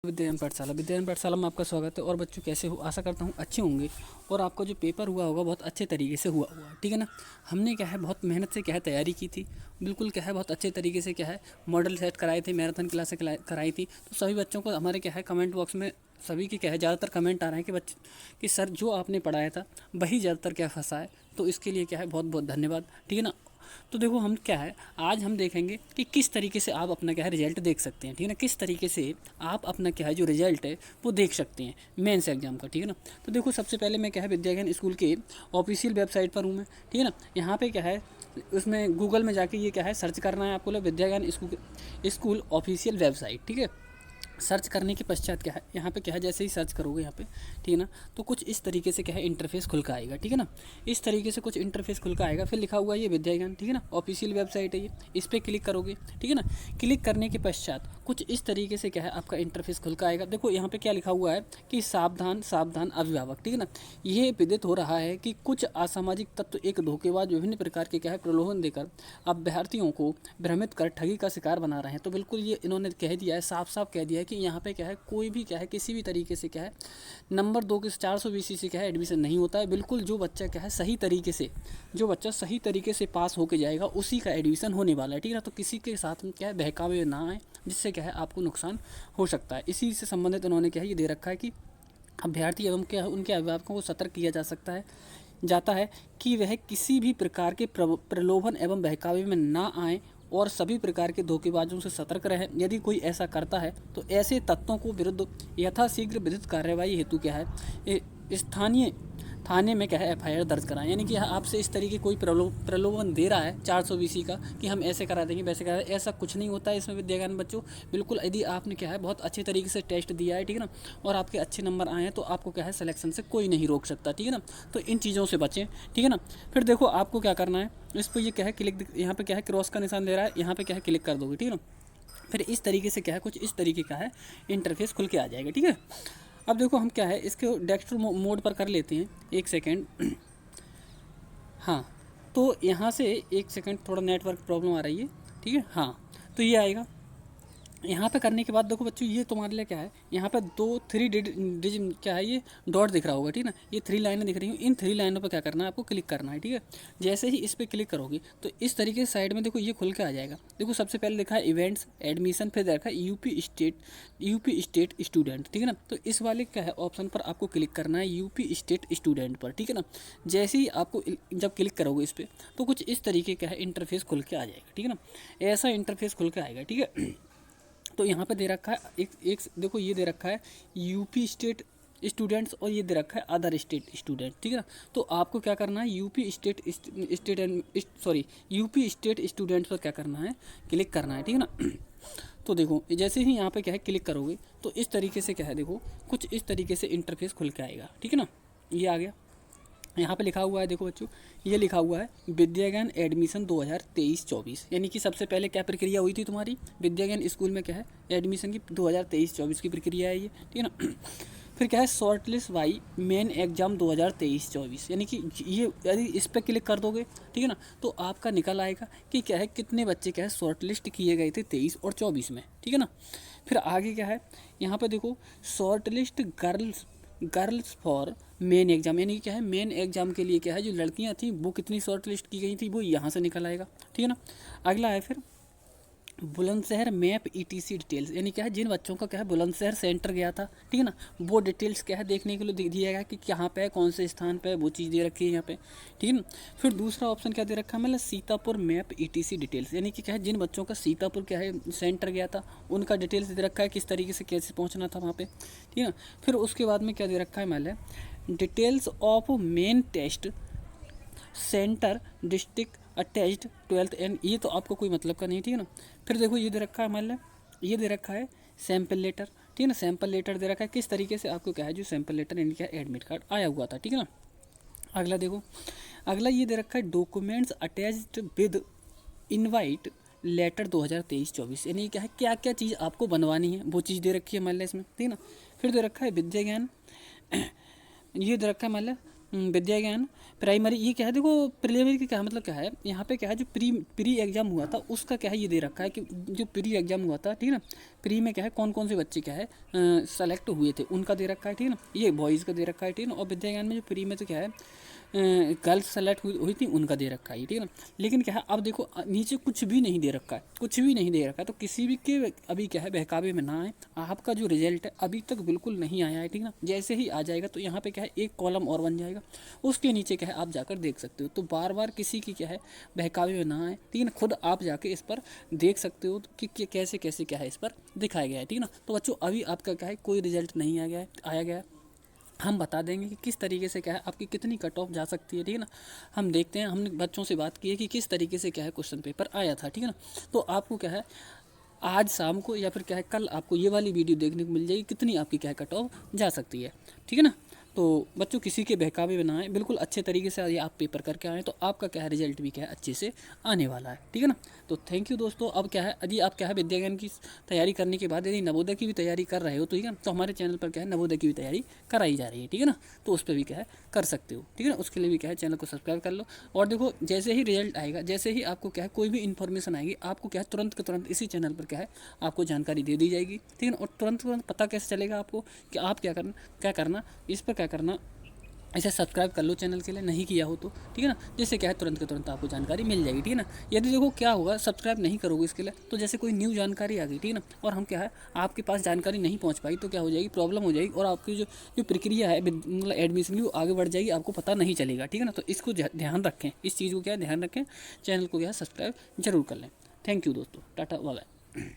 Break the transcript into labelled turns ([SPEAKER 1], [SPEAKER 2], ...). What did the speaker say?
[SPEAKER 1] विद्यायन पाठशाला में आपका स्वागत है। और बच्चों कैसे हो, आशा करता हूँ अच्छे होंगे। और आपका जो पेपर हुआ होगा बहुत अच्छे तरीके से हुआ होगा, ठीक है ना। हमने क्या है बहुत मेहनत से क्या है तैयारी की थी, बिल्कुल क्या है बहुत अच्छे तरीके से क्या है मॉडल सेट कराए थे, मैराथन क्लासें कराई थी। तो सभी बच्चों को हमारे क्या है कमेंट बॉक्स में सभी के क्या है ज़्यादातर कमेंट आ रहे हैं कि बच्चे कि सर जो आपने पढ़ाया था वही ज़्यादातर क्या फंसा है। तो इसके लिए क्या है बहुत बहुत धन्यवाद, ठीक है ना। तो देखो हम क्या है आज हम देखेंगे कि किस तरीके से आप अपना क्या है रिजल्ट देख सकते हैं, ठीक है ना। किस तरीके से आप अपना क्या है जो रिजल्ट है वो देख सकते हैं मेंस एग्जाम का, ठीक है ना। तो देखो सबसे पहले मैं क्या है विद्याज्ञान स्कूल के ऑफिशियल वेबसाइट पर हूँ मैं, ठीक है ना। यहाँ पे क्या है उसमें गूगल में जाके ये क्या है सर्च करना है आपको, विद्याज्ञान स्कूल ऑफिशियल वेबसाइट, ठीक है। सर्च करने के पश्चात क्या है यहाँ पे क्या है जैसे ही सर्च करोगे यहाँ पे, ठीक है ना, तो कुछ इस तरीके से क्या है इंटरफेस खुल का आएगा, ठीक है ना। इस तरीके से कुछ इंटरफेस खुल का आएगा, फिर लिखा हुआ है ये विद्याज्ञान, ठीक है ना, ऑफिशियल वेबसाइट है ये। इस पर क्लिक करोगे, ठीक है ना। क्लिक करने के पश्चात कुछ इस तरीके से क्या है आपका इंटरफेस खुल का आएगा। देखो यहाँ पे क्या लिखा हुआ है कि सावधान सावधान अभिभावक, ठीक है ना। ये विदित हो रहा है कि कुछ असामाजिक तत्व एक धोखेबाज विभिन्न प्रकार के क्या है प्रलोभन देकर अभ्यर्थियों को भ्रमित कर ठगी का शिकार बना रहे हैं। तो बिल्कुल ये इन्होंने कह दिया है, साफ साफ कह दिया है कि यहाँ पे क्या है कोई भी क्या है किसी भी तरीके से क्या है नंबर 2 के 420 से क्या है एडमिशन नहीं होता है। बिल्कुल जो बच्चा क्या है सही तरीके से जो बच्चा सही तरीके से पास होके जाएगा उसी का एडमिशन होने वाला है, ठीक है ना। तो किसी के साथ में क्या है बहकावे ना आए जिससे क्या है आपको नुकसान हो सकता है। इसी से संबंधित उन्होंने क्या है ये दे रखा है कि अभ्यर्थी एवं क्या है उनके अभिभावकों को सतर्क किया जा सकता है जाता है कि वह किसी भी प्रकार के प्रलोभन एवं बहकावे में ना आए और सभी प्रकार के धोखेबाजों से सतर्क रहे। यदि कोई ऐसा करता है तो ऐसे तत्वों को विरुद्ध यथाशीघ्र विधिक कार्रवाई हेतु क्या है स्थानीय थाने में क्या है एफआईआर दर्ज कराएं। यानी कि आपसे इस तरीके कोई प्रलोभन दे रहा है 420 का कि हम ऐसे करा देंगे वैसे करा देंगे, ऐसा कुछ नहीं होता है इसमें विद्याज्ञान बच्चों। बिल्कुल यदि आपने क्या है बहुत अच्छे तरीके से टेस्ट दिया है, ठीक है ना, और आपके अच्छे नंबर आए हैं तो आपको क्या है सिलेक्शन से कोई नहीं रोक सकता, ठीक है ना। तो इन चीज़ों से बचें, ठीक है ना। फिर देखो आपको क्या करना है, इस पर ये क्या है क्लिक, यहाँ पे क्या है क्रॉस का निशान दे रहा है, यहाँ पे क्या है क्लिक कर दोगे, ठीक है ना। फिर इस तरीके से क्या है कुछ इस तरीके का है इंटरफेस खुल के आ जाएगा, ठीक है। अब देखो हम क्या है इसके डेस्कटॉप मोड पर कर लेते हैं, एक सेकेंड। हाँ, तो यहाँ से एक सेकंड थोड़ा नेटवर्क प्रॉब्लम आ रही है, ठीक है। हाँ, तो ये आएगा। यहाँ पे करने के बाद देखो बच्चों ये तुम्हारे लिए क्या है यहाँ पे 2 3 क्या है ये डॉट दिख रहा होगा, ठीक है ना। ये 3 लाइनें दिख रही हैं, इन 3 लाइनों पर क्या करना है आपको क्लिक करना है, ठीक है। जैसे ही इस पर क्लिक करोगे तो इस तरीके से साइड में देखो ये खुल के आ जाएगा। देखो सबसे पहले लिखा है इवेंट्स एडमिशन, फिर देखा है यूपी स्टेट स्टूडेंट, ठीक है ना। तो इस वाले क्या है ऑप्शन पर आपको क्लिक करना है यूपी स्टेट स्टूडेंट पर, ठीक है ना। जैसे ही आपको जब क्लिक करोगे इस पर तो कुछ इस तरीके का है इंटरफेस खुल के आ जाएगा, ठीक है ना। ऐसा इंटरफेस खुल के आएगा, ठीक है। तो यहाँ पे दे रखा है एक देखो ये दे रखा है यूपी स्टेट स्टूडेंट्स और ये दे रखा है अदर स्टेट स्टूडेंट, ठीक है ना। तो आपको क्या करना है यूपी स्टेट स्टूडेंट्स पर क्या करना है क्लिक करना है, ठीक है ना। तो देखो जैसे ही यहाँ पे क्या है क्लिक करोगे तो इस तरीके से क्या है देखो कुछ इस तरीके से इंटरफेस खुल के आएगा, ठीक है ना। ये आ गया। यहाँ पे लिखा हुआ है देखो बच्चों, ये लिखा हुआ है विद्याज्ञान एडमिशन 2023-24, यानी कि सबसे पहले क्या प्रक्रिया हुई थी तुम्हारी विद्याज्ञान स्कूल में क्या है एडमिशन की 2023-24 की प्रक्रिया है ये, ठीक है ना। फिर क्या है short list by main exam 2023-24, यानी कि ये यदि इस पर क्लिक कर दोगे, ठीक है ना, तो आपका निकल आएगा कि क्या है कितने बच्चे क्या है शॉर्ट लिस्ट किए गए थे 23 और 24 में, ठीक है ना। फिर आगे क्या है यहाँ पे देखो short list girls for main exam, यानी क्या है मेन एग्जाम के लिए क्या है जो लड़कियां थी वो कितनी शॉर्ट लिस्ट की गई थी वो यहाँ से निकल आएगा, ठीक है ना। अगला है फिर बुलंदशहर मैप ईटीसी डिटेल्स, यानी क्या है जिन बच्चों का क्या है बुलंदशहर सेंटर गया था, ठीक है ना, वो डिटेल्स क्या है देखने के लिए दिया गया कि कहाँ पे है कौन से स्थान पे वो चीज़ दे रखी है यहाँ पे, ठीक है ना। फिर दूसरा ऑप्शन क्या दे रखा है मतलब सीतापुर मैप ईटीसी डिटेल्स, यानी कि क्या है जिन बच्चों का सीतापुर क्या है सेंटर गया था उनका डिटेल्स दे रखा है किस तरीके से कैसे पहुँचना था वहाँ पे, ठीक है ना। फिर उसके बाद में क्या दे रखा है मतलब details of main test centre district attached 12th and, ये तो आपको कोई मतलब का नहीं, ठीक है ना। फिर देखो ये दे रखा है मान ये दे रखा है सैम्पल लेटर, ठीक है ना। सैम्पल लेटर दे रखा है किस तरीके से आपको क्या है जो सैम्पल लेटर इनका एडमिट कार्ड आया हुआ था, ठीक है ना। अगला देखो अगला ये दे रखा है documents attached with invite letter 2023-24, यानी क्या है क्या क्या चीज़ आपको बनवानी है वो चीज़ दे रखी है मान इसमें, ठीक है ना। फिर दे रखा है विद्याज्ञान ये दे रखा है मान विद्या ज्ञान प्राइमरी, ये क्या है देखो, प्रीलिमिनरी का क्या मतलब क्या है, यहाँ पे क्या है जो प्री एग्जाम हुआ था उसका क्या है ये दे रखा है कि जो प्री एग्जाम हुआ था, ठीक है ना, प्री में क्या है कौन कौन से बच्चे क्या है सेलेक्ट हुए थे उनका दे रखा है, ठीक है ना, ये बॉयज़ का दे रखा है, ठीक है ना। और विद्या ज्ञान में जो प्री में तो क्या है गर्ल्स सेलेक्ट हुई थी उनका दे रखा है, ठीक है ना। लेकिन क्या है अब देखो नीचे कुछ भी नहीं दे रखा है, कुछ भी नहीं दे रखा है, तो किसी भी के अभी क्या है बहकावे में ना आए। आपका जो रिजल्ट है अभी तक बिल्कुल नहीं आया है, ठीक है ना। जैसे ही आ जाएगा तो यहाँ पे क्या है एक कॉलम और बन जाएगा, उसके नीचे क्या है आप जाकर देख सकते हो। तो बार बार किसी की क्या है बहकावे में ना आए, ठीक है ना, खुद आप जाके इस पर देख सकते हो कि कैसे कैसे क्या है इस पर दिखाया गया है, ठीक है ना। तो बच्चों अभी आपका क्या है कोई रिजल्ट नहीं आया गया है। हम बता देंगे कि किस तरीके से क्या है आपकी कितनी कट ऑफ जा सकती है, ठीक है ना। हम देखते हैं, हमने बच्चों से बात की है कि किस तरीके से क्या है क्वेश्चन पेपर आया था, ठीक है ना। तो आपको क्या है आज शाम को या फिर क्या है कल आपको ये वाली वीडियो देखने को मिल जाएगी कितनी आपकी क्या है कट ऑफ जा सकती है, ठीक है ना। तो बच्चों किसी के बहकावे में ना आए, बिल्कुल अच्छे तरीके से ये आप पेपर करके आएँ तो आपका क्या है रिजल्ट भी क्या है अच्छे से आने वाला है, ठीक है ना। तो थैंक यू दोस्तों। अब क्या है यदि आप क्या है विद्या ज्ञान की तैयारी करने के बाद यदि नवोदय की भी तैयारी कर रहे हो तो ठीक है, तो हमारे चैनल पर क्या है नवोदय की भी तैयारी कराई जा रही है, ठीक है ना। तो उस पर भी क्या है कर सकते हो, ठीक है ना। उसके लिए भी क्या है चैनल को सब्सक्राइब कर लो। और देखो जैसे ही रिजल्ट आएगा, जैसे ही आपको क्या है कोई भी इन्फॉर्मेशन आएगी, आपको क्या है तुरंत के तुरंत इसी चैनल पर क्या है आपको जानकारी दे दी जाएगी, ठीक है ना। और तुरंत तुरंत पता कैसे चलेगा आपको कि आप क्या करना इस पर क्या करना, इसे सब्सक्राइब कर लो चैनल के लिए नहीं किया हो तो, ठीक है ना। जिससे क्या है तुरंत के तुरंत आपको जानकारी मिल जाएगी, ठीक है ना। यदि देखो क्या होगा सब्सक्राइब नहीं करोगे इसके लिए तो जैसे कोई न्यू जानकारी आ गई, ठीक है ना, और हम क्या है आपके पास जानकारी नहीं पहुंच पाई तो क्या हो जाएगी प्रॉब्लम हो जाएगी और आपकी जो जो प्रक्रिया है मतलब एडमिशन की वो आगे बढ़ जाएगी, आपको पता नहीं चलेगा, ठीक है ना। तो इसको ध्यान रखें, इस चीज़ को क्या ध्यान रखें, चैनल को क्या सब्सक्राइब जरूर कर लें। थैंक यू दोस्तों, टाटा बाय बाय।